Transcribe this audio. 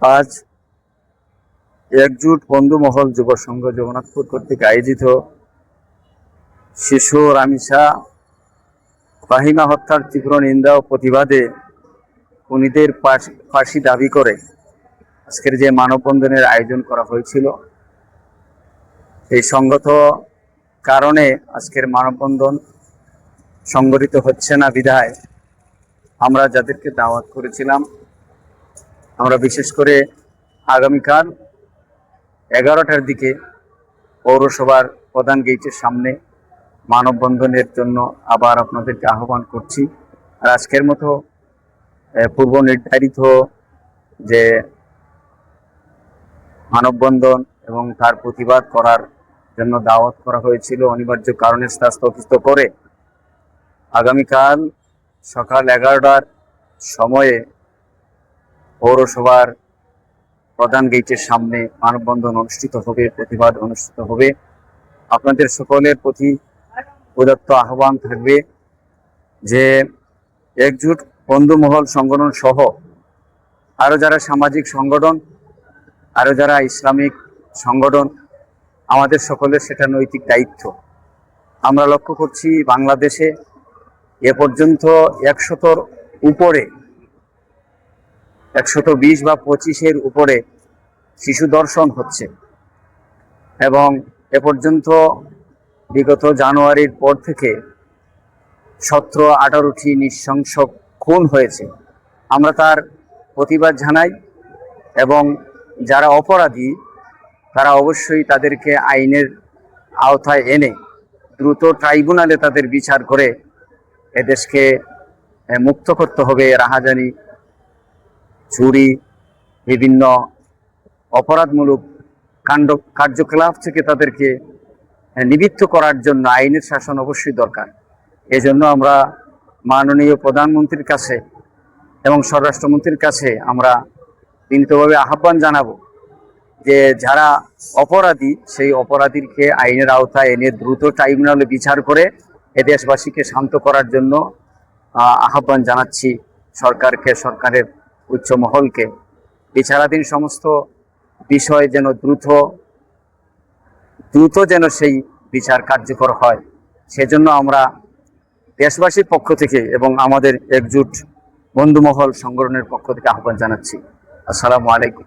আজ একজুট বন্ধু মহল যুব সংঘ জগন্নাথপুর কর্তৃক আয়োজিত শিশু রামিসা ফাহিমা হত্যার তীব্র নিন্দা ও প্রতিবাদে খুনিদের ফাঁসি দাবি করে আজকের যে মানববন্ধনের আয়োজন করা হয়েছিল, এই সংগত কারণে আজকের মানববন্ধন সংগঠিত হচ্ছে না বিধায় আমরা যাদেরকে দাওয়াত করেছিলাম, আমরা বিশেষ করে আগামীকাল 11টার দিকে পৌরসভার প্রধান গেটের সামনে মানববন্ধনের জন্য আবার আপনাদেরকে আহ্বান করছি। আর আজকের মতো পূর্ব নির্ধারিত যে মানববন্ধন এবং তার প্রতিবাদ করার জন্য দাওয়াত করা হয়েছিল, অনিবার্য কারণে স্থগিত করে আগামীকাল সকাল 11টার সময়ে পৌরসভার প্রধান গেটের সামনে মানববন্ধন অনুষ্ঠিত হবে, প্রতিবাদ অনুষ্ঠিত হবে। আপনাদের সকলের প্রতি উদাত্ত আহ্বান থাকবে যে একজুট বন্ধু মহল সংগঠন সহ আরো যারা সামাজিক সংগঠন, আরো যারা ইসলামিক সংগঠন, আমাদের সকলের সেটা নৈতিক দায়িত্ব। আমরা লক্ষ্য করছি বাংলাদেশে এ পর্যন্ত 100-র উপরে 120 বা 25-এর উপরে শিশু ধর্ষণ হচ্ছে এবং এ পর্যন্ত বিগত জানুয়ারির পর থেকে 17-18টি নৃশংস খুন হয়েছে। আমরা তার প্রতিবাদ জানাই এবং যারা অপরাধী তারা অবশ্যই তাদেরকে আইনের আওতায় এনে দ্রুত ট্রাইব্যুনালে তাদের বিচার করে এদেশকে মুক্ত করতে হবে। রাহাজানি, চুরি, বিভিন্ন অপরাধমূলক কার্যকলাপ থেকে তাদেরকে নিবৃত্ত করার জন্য আইনের শাসন অবশ্যই দরকার। এজন্য আমরা মাননীয় প্রধানমন্ত্রীর কাছে এবং স্বরাষ্ট্রমন্ত্রীর কাছে আমরা বিনীতভাবে আহ্বান জানাবো যে যারা অপরাধী সেই অপরাধীকে আইনের আওতায় এনে দ্রুত ট্রাইব্যুনালে বিচার করে এ দেশবাসীকে শান্ত করার জন্য আহ্বান জানাচ্ছি সরকারকে, সরকারের উচ্চ মহলকে। বিচারাধীন সমস্ত বিষয় যেন দ্রুত যেন সেই বিচার কার্যকর হয়, সেজন্য আমরা দেশবাসীর পক্ষ থেকে এবং আমাদের একজুট বন্ধুমহল সংগঠনের পক্ষ থেকে আহ্বান জানাচ্ছি। আসসালামু আলাইকুম।